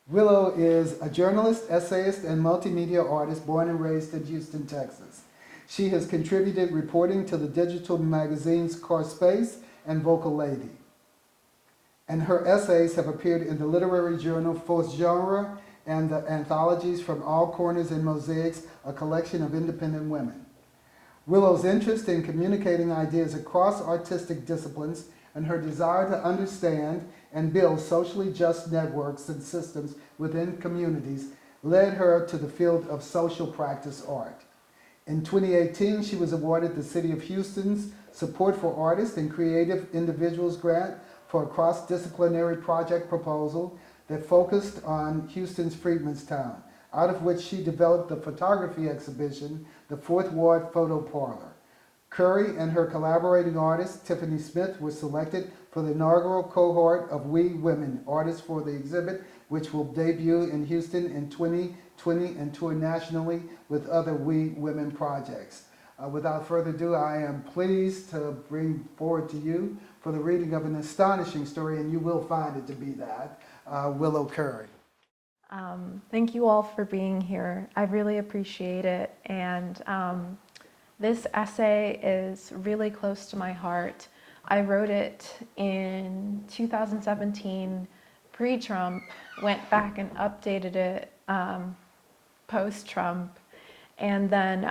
Willow is a journalist, essayist, and multimedia artist born and raised in Houston, Texas. She has contributed reporting to the digital magazines Core Space and Vocal Lady. And her essays have appeared in the literary journal Fourth Genre and the anthologies From All Corners and Mosaics, a collection of independent women. Willow's interest in communicating ideas across artistic disciplines and her desire to understand and build socially just networks and systems within communities led her to the field of social practice art. In 2018, she was awarded the City of Houston's Support for Artists and Creative Individuals grant for a cross-disciplinary project proposal that focused on Houston's Freedmanstown, out of which she developed the photography exhibition, the Fourth Ward Photo Parlor. Curry and her collaborating artist, Tiffany Smith, were selected for the inaugural cohort of We Women Artists for the exhibit, which will debut in Houston in 2020 and tour nationally with other We Women projects. Without further ado, I am pleased to bring forward to you for the reading of an astonishing story, and you will find it to be that, Willow Curry. Thank you all for being here. I really appreciate it. And this essay is really close to my heart. I wrote it in 2017, pre-Trump, went back and updated it post-Trump, and then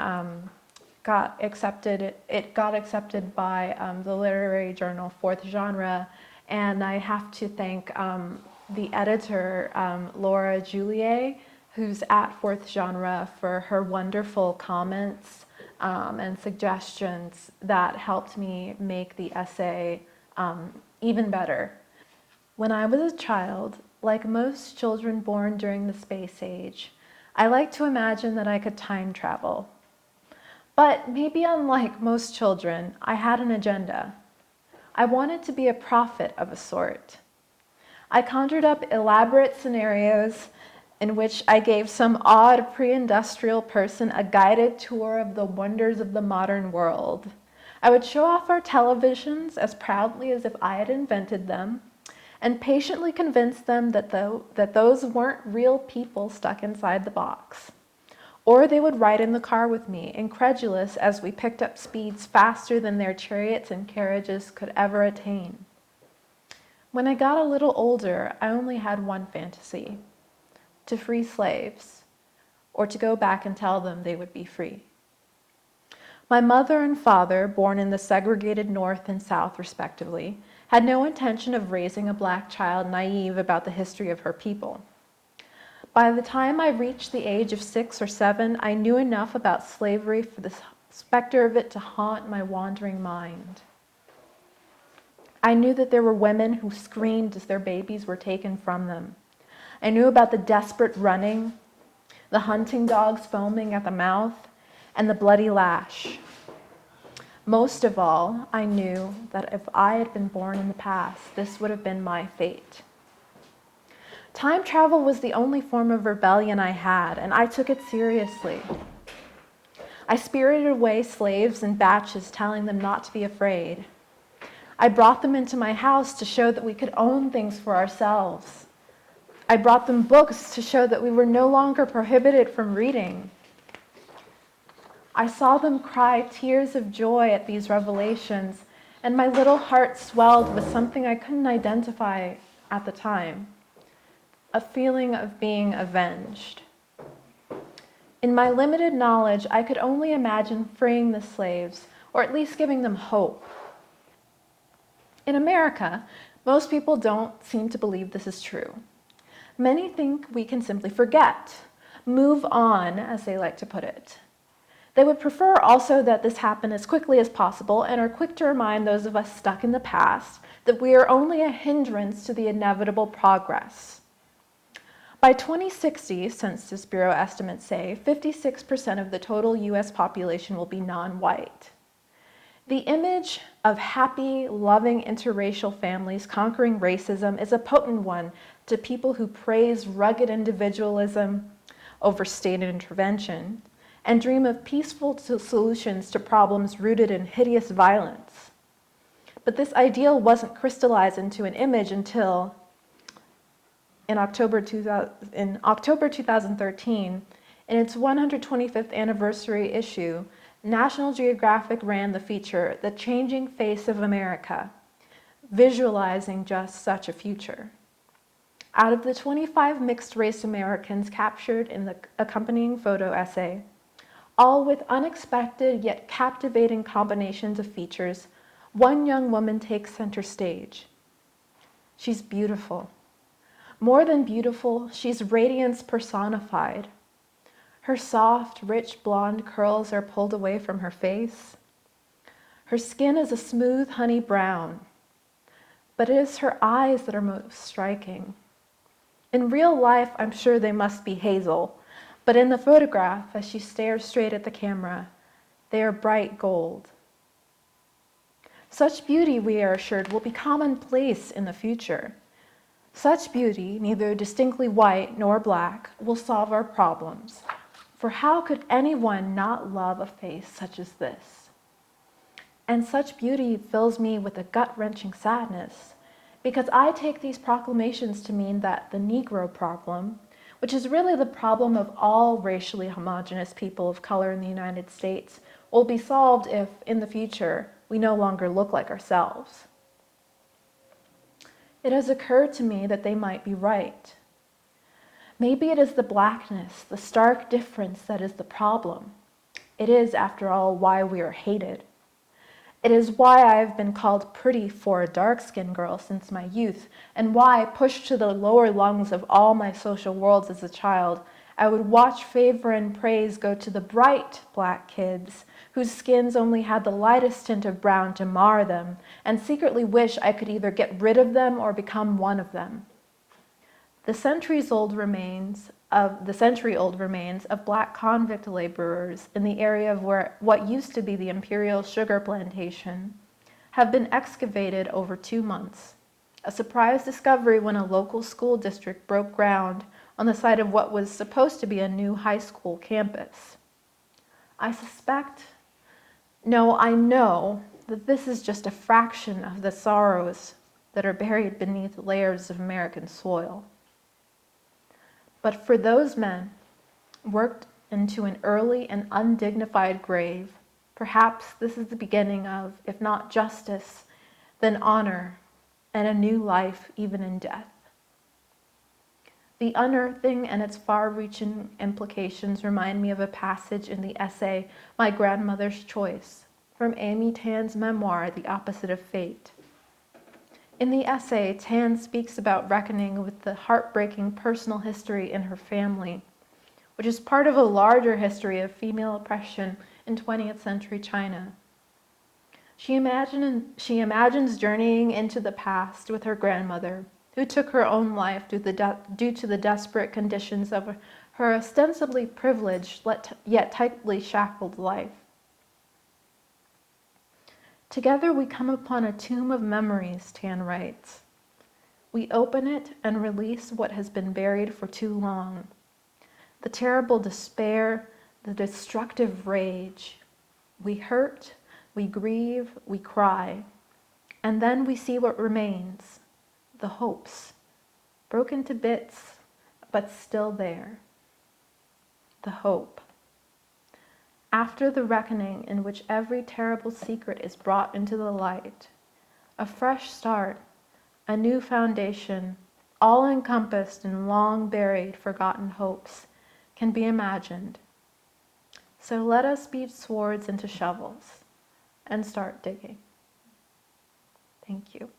got accepted. It got accepted by the literary journal Fourth Genre, and I have to thank the editor, Laura Julier, who's at Fourth Genre, for her wonderful comments and suggestions that helped me make the essay even better. When I was a child, like most children born during the space age, I liked to imagine that I could time travel. But maybe unlike most children, I had an agenda. I wanted to be a prophet of a sort. I conjured up elaborate scenarios in which I gave some odd pre-industrial person a guided tour of the wonders of the modern world. I would show off our televisions as proudly as if I had invented them, and patiently convince them that those weren't real people stuck inside the box. Or they would ride in the car with me, incredulous as we picked up speeds faster than their chariots and carriages could ever attain. When I got a little older, I only had one fantasy: to free slaves, or to go back and tell them they would be free. My mother and father, born in the segregated North and South respectively, had no intention of raising a black child naive about the history of her people. By the time I reached the age of 6 or 7, I knew enough about slavery for the specter of it to haunt my wandering mind. I knew that there were women who screamed as their babies were taken from them. I knew about the desperate running, the hunting dogs foaming at the mouth, and the bloody lash. Most of all, I knew that if I had been born in the past, this would have been my fate. Time travel was the only form of rebellion I had, and I took it seriously. I spirited away slaves in batches, telling them not to be afraid. I brought them into my house to show that we could own things for ourselves. I brought them books to show that we were no longer prohibited from reading. I saw them cry tears of joy at these revelations, and my little heart swelled with something I couldn't identify at the time: a feeling of being avenged. In my limited knowledge, I could only imagine freeing the slaves, or at least giving them hope. In America, most people don't seem to believe this is true. Many think we can simply forget, move on, as they like to put it. They would prefer also that this happen as quickly as possible, and are quick to remind those of us stuck in the past that we are only a hindrance to the inevitable progress. By 2060, Census Bureau estimates say, 56% of the total US population will be non-white. The image of happy, loving interracial families conquering racism is a potent one to people who praise rugged individualism over state intervention and dream of peaceful solutions to problems rooted in hideous violence. But this ideal wasn't crystallized into an image until in October 2013, in its 125th anniversary issue, National Geographic ran the feature, The Changing Face of America, visualizing just such a future. Out of the 25 mixed-race Americans captured in the accompanying photo essay, all with unexpected yet captivating combinations of features, one young woman takes center stage. She's beautiful. More than beautiful, she's radiance personified. Her soft, rich blonde curls are pulled away from her face. Her skin is a smooth honey brown, but it is her eyes that are most striking. In real life, I'm sure they must be hazel, but in the photograph, as she stares straight at the camera, they are bright gold. Such beauty, we are assured, will be commonplace in the future. Such beauty, neither distinctly white nor black, will solve our problems. For how could anyone not love a face such as this? And such beauty fills me with a gut-wrenching sadness, because I take these proclamations to mean that the Negro problem, which is really the problem of all racially homogenous people of color in the United States, will be solved if, in the future, we no longer look like ourselves. It has occurred to me that they might be right. Maybe it is the blackness, the stark difference that is the problem. It is, after all, why we are hated. It is why I have been called pretty for a dark-skinned girl since my youth, and why, pushed to the lower lungs of all my social worlds as a child, I would watch favor and praise go to the bright black kids, whose skins only had the lightest tint of brown to mar them, and secretly wish I could either get rid of them or become one of them. The century-old remains of black convict laborers in the area of what used to be the Imperial Sugar Plantation have been excavated over 2 months, a surprise discovery when a local school district broke ground on the site of what was supposed to be a new high school campus. I know that this is just a fraction of the sorrows that are buried beneath layers of American soil. But for those men, worked into an early and undignified grave, perhaps this is the beginning of, if not justice, then honor and a new life even in death. The unearthing and its far-reaching implications remind me of a passage in the essay My Grandmother's Choice, from Amy Tan's memoir, The Opposite of Fate. In the essay, Tan speaks about reckoning with the heartbreaking personal history in her family, which is part of a larger history of female oppression in 20th century China. She imagines journeying into the past with her grandmother, who took her own life due to the desperate conditions of her ostensibly privileged yet tightly shackled life. Together we come upon a tomb of memories, Tan writes. We open it and release what has been buried for too long. The terrible despair, the destructive rage. We hurt, we grieve, we cry. And then we see what remains, the hopes, broken to bits, but still there. The hope. After the reckoning in which every terrible secret is brought into the light, a fresh start, a new foundation, all encompassed in long buried, forgotten hopes, can be imagined. So let us beat swords into shovels and start digging. Thank you.